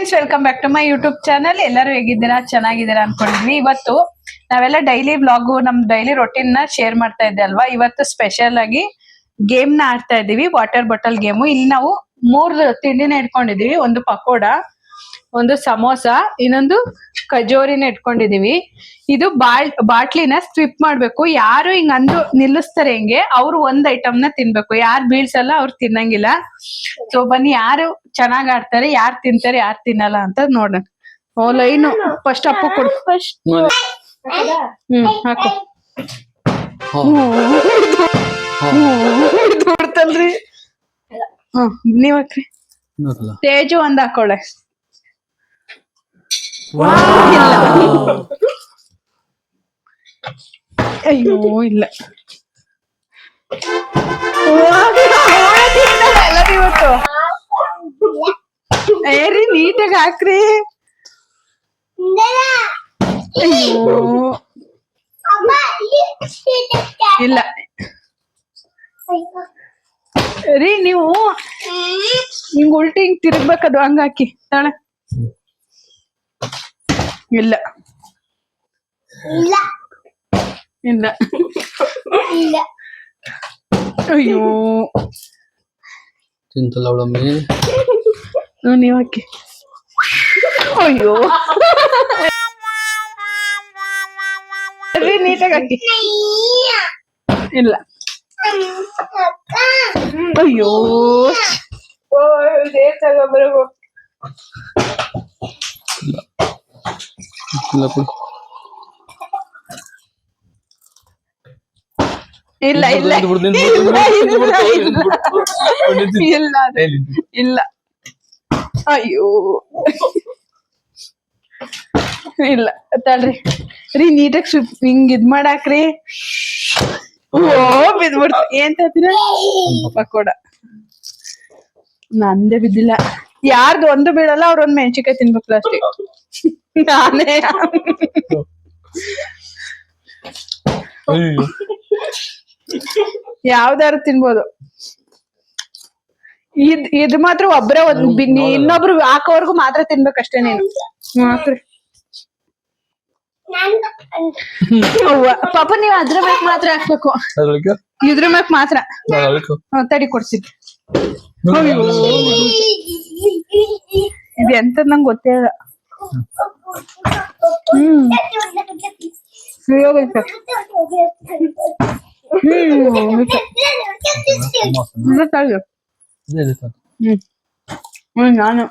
Friends, welcome back to my YouTube channel. ಎಲ್ಲರೂ ಹೇಗಿದ್ದೀರಾ? ಚೆನ್ನಾಗಿದ್ದೀರಾ ಅನ್ಕೊಂಡಿದ್ವಿ. ಇವತ್ತು ನಾವೆಲ್ಲ ಡೈಲಿ ವ್ಲಾಗು ನಮ್ ಡೈಲಿ ರೊಟೀನ್ ನ ಶೇರ್ ಮಾಡ್ತಾ ಇದ್ದೆ ಅಲ್ವಾ. ಇವತ್ತು ಸ್ಪೆಷಲ್ ಆಗಿ ಗೇಮ್ ನ ಆಡ್ತಾ ಇದೀವಿ, ವಾಟರ್ ಬಾಟಲ್ ಗೇಮು. ಇಲ್ಲಿ ನಾವು 3 ತಿಂಡಿನ ಇಟ್ಕೊಂಡಿದೀವಿ. ಒಂದು ಪಕೋಡ, ಒಂದು ಸಮೋಸ, ಇನ್ನೊಂದು ಕಜೋರಿನ ಇಟ್ಕೊಂಡಿದೀವಿ. ಇದು ಬಾಟ್ಲಿನ ಸ್ವಿಪ್ ಮಾಡ್ಬೇಕು. ಯಾರು ಹಿಂಗ್ ಅಂದು ನಿಲ್ಲಿಸ್ತಾರೆ ಹೆಂಗೆ ಅವ್ರು ಒಂದ್ ಐಟಮ್ ನ ತಿನ್ಬೇಕು. ಯಾರು ಬೀಳ್ಸಲ್ಲ ಅವ್ರು ತಿನ್ನಂಗಿಲ್ಲ. ಸೊ ಬನ್ನಿ, ಯಾರು ಚೆನ್ನಾಗ್ ಆಡ್ತಾರೆ, ಯಾರು ತಿಂತಾರೆ, ಯಾರು ತಿನ್ನಲ್ಲ ಅಂತ ನೋಡೋಣ. ಓ ಲೈನು ಫಸ್ಟ್ ಅಪ್ಪು ಕೊಡು. ಹಾಕು. ನೋಡ್ತಲ್ರಿ. ನೀವ್ ಹಾಕ್ರಿ. ತೇಜು ಒಂದ್ ಹಾಕೊಳ್ಳೆ. ಅಯ್ಯೋ ಇಲ್ಲ, ಇವತ್ತು ಏರಿ ನೀಟಾಗಿ ಹಾಕ್ರಿ. ಅಯ್ಯೋ ಇಲ್ಲ ರೀ, ನೀವು ಹಿಂಗ್ ಉಲ್ಟಿ ಹಿಂಗ್ ತಿರುಗ್ಬೇಕದು, ಹಂಗ ಹಾಕಿ ತಾಳೆ. ಇಲ್ಲ ಇಲ್ಲ, ಅಯ್ಯೋ ತಿಂತಲ್ಲ ಅವಳಮ್ಮಿ. ನೀವ್ ಹಾಕಿ. ಅಯ್ಯೋ ನೀಟಾಗಿ ಹಾಕಿ. ಇಲ್ಲ, ಅಯ್ಯೋ ತಗೋಬರ್ಗು. ಇಲ್ಲ ಇಲ್ಲ ಇಲ್ಲ, ಅಯ್ಯೋ ಇಲ್ಲ ತಡ್ರಿ ರೀ, ನೀಟಾಗಿ ಹಿಂಗ್ ಇದ್ ಮಾಡಾಕ್ರಿ. ಓ ಬಿದ್ಬಿಡ್ತು. ಏನ್ ತರ್ತೀರ? ಪಕೋಡ. ನಂದೇ ಬಿದ್ದಿಲ್ಲ. ಯಾರ್ದು ಒಂದು ಬೀಳಲ್ಲ, ಅವ್ರ ಒಂದ್ ಮೆಣಸಿನ್ಕಾಯಿ ತಿನ್ಬೇಕು ಅಷ್ಟೇ. ನಾನೇ ಯಾವ್ದಾರು ತಿನ್ಬೋದು. ಇದು ಮಾತ್ರ ಒಬ್ರೇ ಇನ್ನೊಬ್ರು ಹಾಕೋವರ್ಗು ಮಾತ್ರ ತಿನ್ಬೇಕಷ್ಟೇ ನೀನು. ಹಾಕ್ರಿ. ಪಾಪ ನೀವ್ ಅದ್ರ ಮ್ಯಾಕ್ ಮಾತ್ರ ಹಾಕ್ಬೇಕು, ಇದ್ರ ಮ್ಯಾಕ್ ಮಾತ್ರ. ತಡಿ ಕೊಡ್ತೀನಿ. ಇದು ಎಂತ ನಂಗೆ ಗೊತ್ತೇ ಇಲ್ಲ. ನಾನು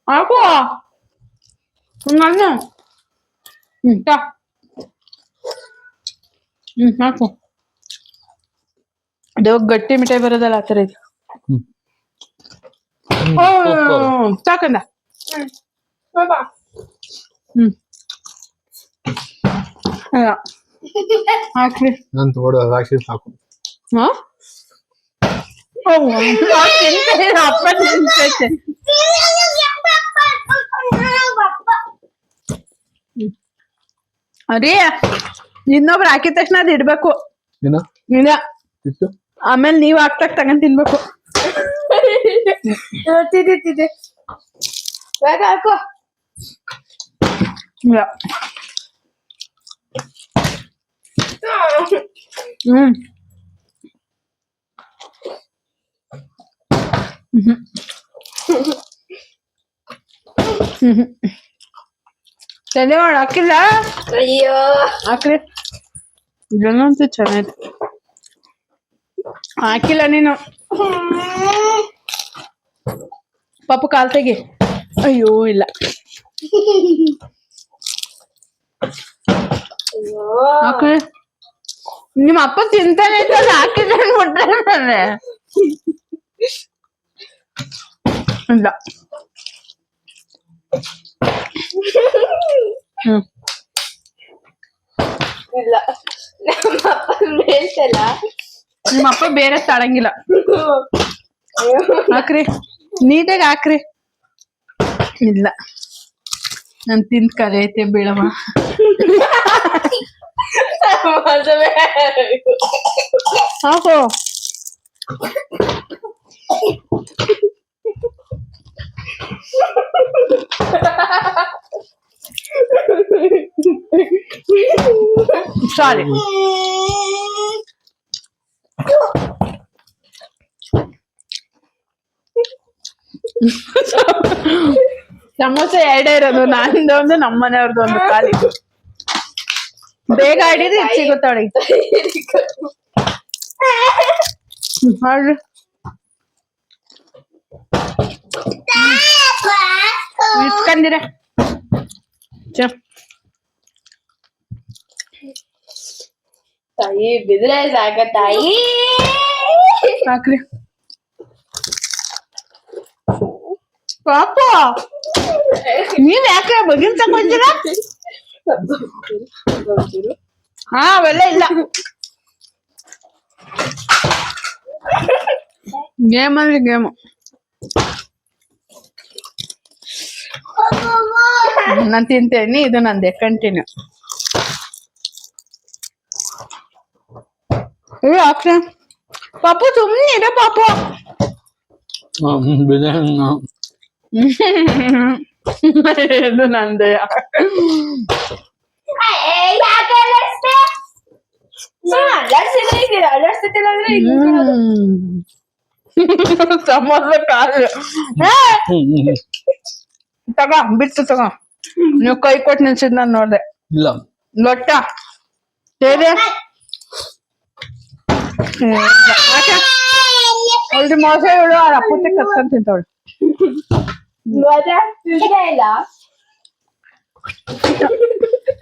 ಹಾಕು. ನಾನು ಹಾಕು. ಅದು ಗಟ್ಟಿ ಮಿಠಾಯಿ ಬರೋದಲ್ಲ, ಆತರ ಇದು. ಸಾಕಂದ. ಹಾಕ್ರಿ. ನನ್ ತೋಡ ರಾಕ್ಷಿ ಸಾಕು. ಅಪ್ಪ ತಿಂತೈತೆ. ಅರೇ, ಇನ್ನೊಬ್ರು ಹಾಕಿದ ತಕ್ಷಣ ಅದ್ ಇಡ್ಬೇಕು. ಇಲ್ಲ, ಆಮೇಲೆ ನೀವ್ ಹಾಕ್ತಾಗ ತಗೊಂಡ್ ತಿನ್ಬೇಕು. ಬೇಗ ಹಾಕು. ಇಲ್ಲ, ತಲೆ ಮಾಡಿ ಹಾಕಿಲ್ಲ. ಅಯ್ಯೋ ಹಾಕ್ರಿ. ಇದನ್ನಂತೂ ಚೆನ್ನಾಯ್ತು. ಹಾಕಿಲ್ಲ ನೀನು. ಪಾಪು ಕಾಲ್ ತೆಗಿ. ಅಯ್ಯೋ ಇಲ್ಲ, ಹಾಕ್ರಿ. ನಿಮ್ಮ ಅಪ್ಪ ತಿಂತಾನೆ ಇದ್ದಲ್ಲ, ಹಾಕಿದ್ರೆ ಮುಟ್ಟಾನೆ. ಇಲ್ಲ, ಇಲ್ಲ, ನಿಮ್ಮ ಅಪ್ಪ ಬೇರೆ ತಾಳಂಗಿಲ್ಲ. ಹಾಕ್ರಿ, ನೀಟಾಗಿ ಹಾಕ್ರಿ. ಇಲ್ಲ, ನನ್ ತಿಂದ್ ಕಲಿಯೈತೆ ಬೀಳಮ್ಮ. ಹಾಕೋ. ಸಾರಿ. ಸಮೋಸೆ ಎರಡೇ ಇರೋದು, ನಂದು ಒಂದು ನಮ್ಮ ಮನೆಯವ್ರದ್ದು ಒಂದು ಖಾಲಿ. ಬೇಗ ಹಿಡಿದ್ರೆ ಇದು ಸಿಗುತ್ತಾಳೆ. ಮಾಡ್ರಿ. ಇಸ್ಕೊಂಡಿರ ತಾಯಿ ಬಿದ್ರೆ ಸಾಕ ತಾಯಿ. ಹಾಕ್ರಿ. ಪಾಪ ನೀವ್ ಯಾಕೆ ಬಗಿನ್ ತಗೊಂತೀರ? ಹಾ ಅವೆಲ್ಲ ಇಲ್ಲ. ಗೇಮ್ ಅಂದ್ರೆ ಗೇಮು. ನಾನ್ ತಿಂತೇನಿ, ಇದು ನಂದೆ ಕಂಟಿನ್ಯೂ. ಹಾಕ್ರಿ ಪಾಪು, ಸುಮ್ಮನೆ ಇದೆ ಪಾಪು. ಬಿರಿಯಾನಿ ಇದು ನಂದೆ. ಸಮೋಸ ಕಾಲು ತಗೋ, ಬಿಟ್ಟು ತಗೋ. ನೀವು ಕೈ ಕೊಟ್ಟು ನಿಲ್ಸಿದ್ ನಾನ್ ನೋಡ್ದೆ. ಇಲ್ಲ ಲೊಟ್ಟ ಸೇರಿ ಅಲ್ರಿ ಮೋಸ ಇವಳು ಅವ್ರ ಅಪ್ಪತ್ತೆ ಕತ್ಕೊಂಡ್ ತಿಂತವಳು. ಇಲ್ಲ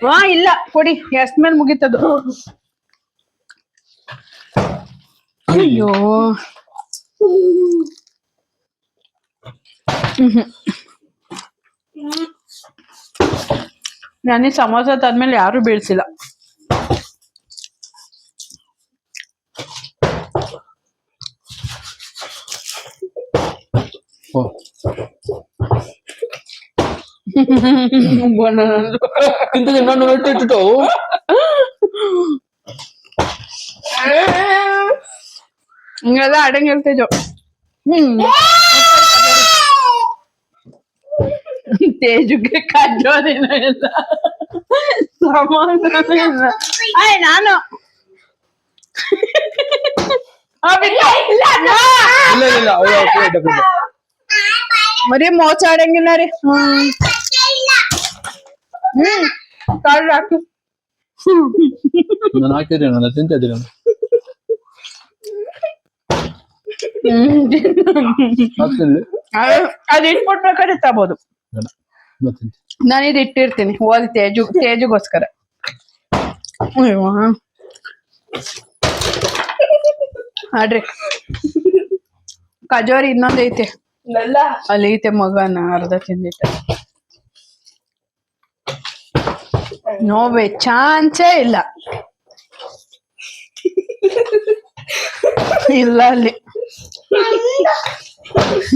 ಹಾ ಇಲ್ಲ ಕೊಡಿ, ಎಷ್ಟ್ ಮೇಲೆ ಮುಗಿತದು. ಅಯ್ಯೋ ನಾನೀ ಸಮೋಸ ತಂದ್ಮೇಲೆ ಯಾರು ಬೀಳ್ಸಿಲ್ಲ. ಓ ಇಂತ ಇನ್ನೊಂದು ರೊಟ್ಟಿ ಇಟ್ಟು ಹಿಂಗೆಲ್ಲ ಅಡಂಗ್ ಹೇಳ್ತಿದ್ವು. ತೇಜುಗೆ ಕಜ್ಜೋದಿನ ಇಲ್ಲ, ಸಮೋಸನೂ ಇಲ್ಲ. ಆಯ್ ನಾನು ಇಲ್ಲ ಇಲ್ಲ ಅವ್ರು ಮರಿ ಮೋಸ ಆಡಂಗಿಲ್ಲ ರೀ. ಕಾಳು ಹಾಕಿ. ನಾನು ಹಾಕಿದ್ದೀನಿ, ನಾನು ತಿಂತ ಇದ್ದೀನಿ. ಹಾಕ್ತೀನಿ ಅದ್ ಇಟ್ಬಿಟ್ಬೇಕಾದ್ರೆ ತಗೋಬೋದು. ಮತ್ತೆ ನಾನು ಇದು ಇಟ್ಟಿರ್ತೀನಿ ಓದಿ ತೇಜುಗೋಸ್ಕರ. ಆಡ್ರಿ ಕಜೋರಿ ಇನ್ನೊಂದ್ ಐತೆ ಅಲ್ಲಿ ಐತೆ, ಮಗನ ಅರ್ಧ ತಿಂದಿಟ್ಟ. ನೋವೇ ಚಾನ್ಸೇ ಇಲ್ಲ. ಇಲ್ಲ ಅಲ್ಲಿ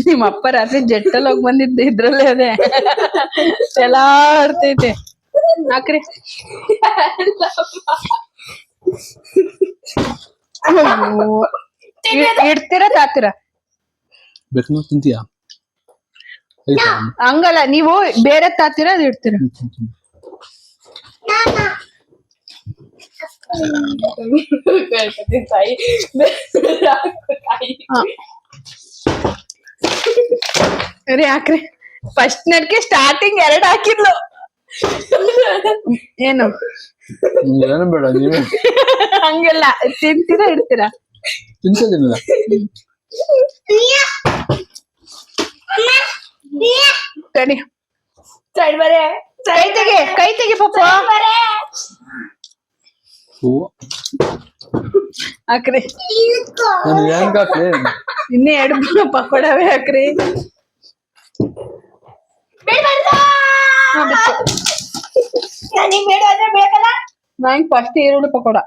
ನಿಮ್ಮ ಅಪ್ಪ ರಾತ್ರಿ ಜೆಟ್ಟಲ್ಲಿ ಹೋಗಿ ಬಂದಿದ್ದೆ, ಇದ್ರಲ್ಲೇ ಅದೇ ಎಲ್ಲ ಆಡ್ತೈತೆ. ಹಾಕ್ರಿ. ಇಡ್ತೀರಾ ತಾತೀರಾ? ಬೇಕು ತಿಂತೀಯಾ? ಹಂಗಲ್ಲ, ನೀವು ಬೇರೆ ತಾತೀರಾ ಅದು ಇಡ್ತೀರಾ? ತಾಯಿ ಸರಿ ಹಾಕ್ರಿ. ಫಸ್ಟ್ ನಡ್ಕೆ ಸ್ಟಾರ್ಟಿಂಗ್ 2 ಹಾಕಿದ್ಲು. ಏನು ಏನು ಬೇಡ, ನೀವೇ ಹಂಗೆಲ್ಲ ತಿಂತೀರಾ ಇಡ್ತೀರಾ? ತಿಂತಿದ್ದೀನಿಲ್ಲ. ಸರಿ ಸೈಡ್ ಬರೇ ಕೈ ತೆಗಿ ಪಾಪ. ಹಾಕ್ರಿ. ನಾನು ಹೆಂಗ್ ಹಾಕ್ಲಿ? ಇನ್ನೇ 2 ಪಕೋಡವೇ ಹಾಕ್ರಿ. ನಂಗೆ ಫಸ್ಟ್ ಈರುಳ್ಳಿ ಪಕೋಡ.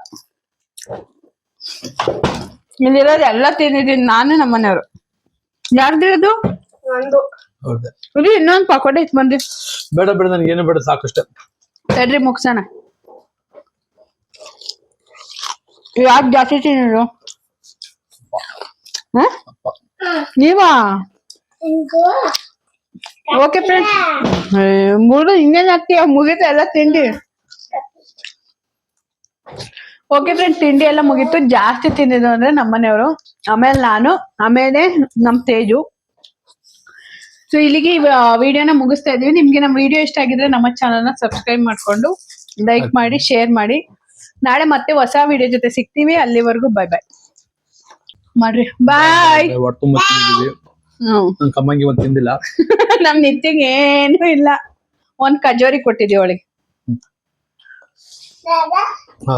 ಇಲ್ಲಿರೋದು ಎಲ್ಲ ತಿಂದಿದ್ದೀನಿ ನಾನು, ನಮ್ಮನೆಯವರು. ಯಾರ್ದಿರೋದು? ನಂದು ಹೌದಾ ಇದು ಇನ್ನೊಂದು ಪಕೋಡೆ ಇತ್ತು ಬಂದ್ರಿ ಬೇಡ ಬೇಡ ನನಗೆ ಏನು ಬೇಡ ಸಾಕಷ್ಟೇ. ತಡ್ರಿ ಮುಗ್ಸೋಣ. ಯಾಕೆ ಜಾಸ್ತಿ ತಿನ್ನೋದು ನೀವಾ? ಓಕೆ ಫ್ರೆಂಡ್ಸ್, ಮೂರು ಹಿಂಗೇನ್ ಆಗ್ತೀಯ? ಮುಗೀತು ಎಲ್ಲ ತಿಂಡಿ. ಓಕೆ ಫ್ರೆಂಡ್ಸ್, ತಿಂಡಿ ಎಲ್ಲ ಮುಗೀತು. ಜಾಸ್ತಿ ತಿಂದಿದ್ದು ಅಂದ್ರೆ ನಮ್ಮನೆಯವರು, ಆಮೇಲೆ ನಾನು, ಆಮೇಲೆ ನಮ್ ತೇಜು. ಸೊ ಇಲ್ಲಿಗೆ ವಿಡಿಯೋನ ಮುಗಿಸ್ತಾ ಇದೀವಿ. ನಿಮ್ಗೆ ನಮ್ಮ ವಿಡಿಯೋ ಇಷ್ಟ ಆಗಿದ್ರೆ ನಮ್ಮ ಚಾನಲ್ನ ಸಬ್ಸ್ಕ್ರೈಬ್ ಮಾಡ್ಕೊಂಡು ಲೈಕ್ ಮಾಡಿ, ಶೇರ್ ಮಾಡಿ. ನಾಳೆ ಮತ್ತೆ ಹೊಸ ವಿಡಿಯೋ ಜೊತೆ ಸಿಗ್ತೀವಿ. ಅಲ್ಲಿವರೆಗೂ ಬೈ ಬೈ ಮಾಡ್ರಿ. ಬಾಯ್. ಹೊಟ್ಟೆ ತುಂಬ ತಿಂದಿದ್ದೀವಿ. ನನ್ ಕಮ್ಮಂಗಿ ಒಂದು ತಿಂದಿಲ್ಲ. ನಮ್ ನಿತ್ಯಗೆ ಏನು ಇಲ್ಲ, ಒಂದ್ ಕಜೋರಿ ಕೊಟ್ಟಿದೀವಿ ಅವಳಿಗೆ. ಹಾ